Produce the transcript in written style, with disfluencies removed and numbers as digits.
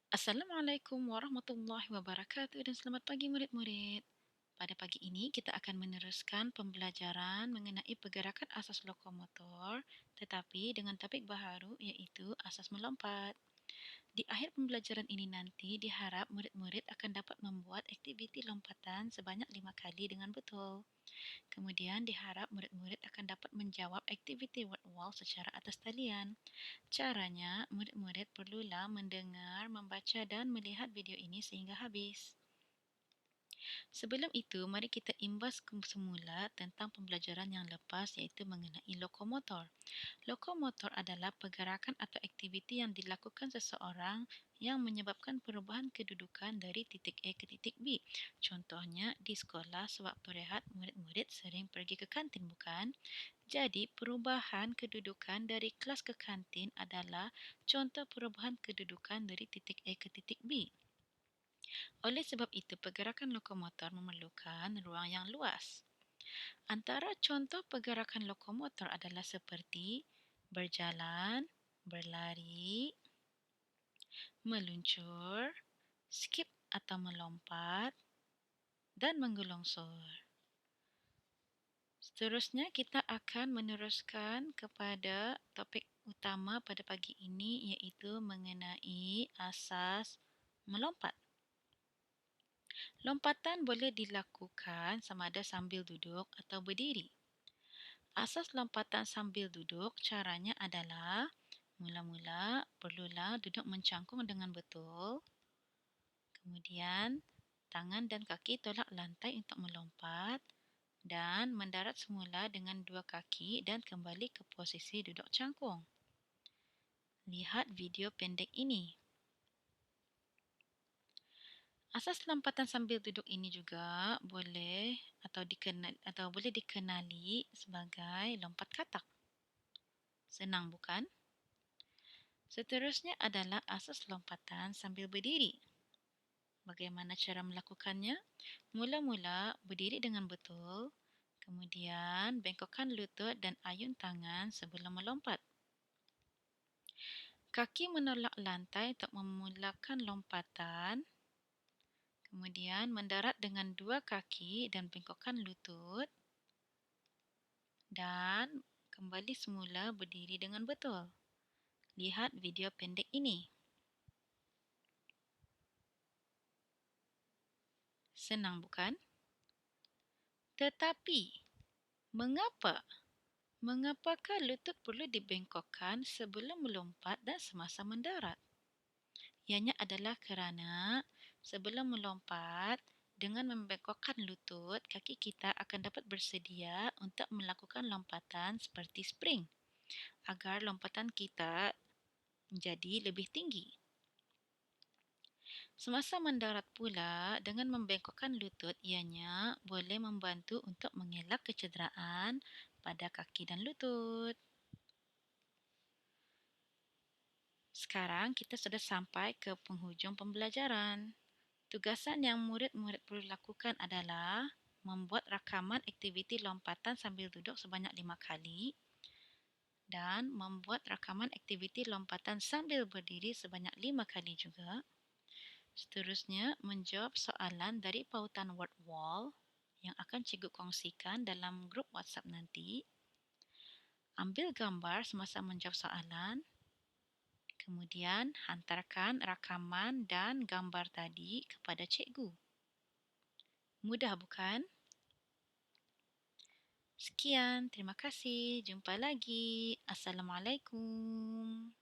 Assalamualaikum warahmatullahi wabarakatuh dan selamat pagi murid-murid. Pada pagi ini kita akan meneruskan pembelajaran mengenai pergerakan asas lokomotor tetapi dengan topik baharu iaitu asas melompat. Di akhir pembelajaran ini nanti diharap murid-murid akan dapat membuat aktiviti lompatan sebanyak 5 kali dengan betul. Kemudian diharap murid-murid akan dapat menjawab aktiviti word wall secara atas talian. Caranya, murid-murid perlulah mendengar, membaca dan melihat video ini sehingga habis. Sebelum itu, mari kita imbas semula tentang pembelajaran yang lepas iaitu mengenai lokomotor. Lokomotor adalah pergerakan atau aktiviti yang dilakukan seseorang yang menyebabkan perubahan kedudukan dari titik A ke titik B. Contohnya, di sekolah sewaktu rehat, murid-murid sering pergi ke kantin, bukan? Jadi, perubahan kedudukan dari kelas ke kantin adalah contoh perubahan kedudukan dari titik A ke titik B. Oleh sebab itu, pergerakan lokomotor memerlukan ruang yang luas. Antara contoh pergerakan lokomotor adalah seperti berjalan, berlari, meluncur, skip atau melompat, dan menggelongsor. Seterusnya, kita akan meneruskan kepada topik utama pada pagi ini iaitu mengenai asas melompat. Lompatan boleh dilakukan sama ada sambil duduk atau berdiri. Asas lompatan sambil duduk caranya adalah mula-mula perlulah duduk mencangkung dengan betul. Kemudian, tangan dan kaki tolak lantai untuk melompat dan mendarat semula dengan dua kaki dan kembali ke posisi duduk cangkung. Lihat video pendek ini. Asas lompatan sambil duduk ini juga boleh dikenali sebagai lompat katak. Senang, bukan? Seterusnya adalah asas lompatan sambil berdiri. Bagaimana cara melakukannya? Mula-mula berdiri dengan betul, kemudian bengkokkan lutut dan ayun tangan sebelum melompat. Kaki menolak lantai untuk memulakan lompatan. Kemudian mendarat dengan dua kaki dan bengkokkan lutut. Dan kembali semula berdiri dengan betul. Lihat video pendek ini. Senang, bukan? Tetapi, mengapakah lutut perlu dibengkokkan sebelum melompat dan semasa mendarat? Ianya adalah kerana sebelum melompat, dengan membengkokkan lutut, kaki kita akan dapat bersedia untuk melakukan lompatan seperti spring agar lompatan kita menjadi lebih tinggi. Semasa mendarat pula, dengan membengkokkan lutut, ianya boleh membantu untuk mengelak kecederaan pada kaki dan lutut. Sekarang kita sudah sampai ke penghujung pembelajaran. Tugasan yang murid-murid perlu lakukan adalah membuat rakaman aktiviti lompatan sambil duduk sebanyak 5 kali dan membuat rakaman aktiviti lompatan sambil berdiri sebanyak 5 kali juga. Seterusnya, menjawab soalan dari pautan word wall yang akan cikgu kongsikan dalam grup WhatsApp nanti. Ambil gambar semasa menjawab soalan. Kemudian, hantarkan rakaman dan gambar tadi kepada cikgu. Mudah, bukan? Sekian, terima kasih. Jumpa lagi. Assalamualaikum.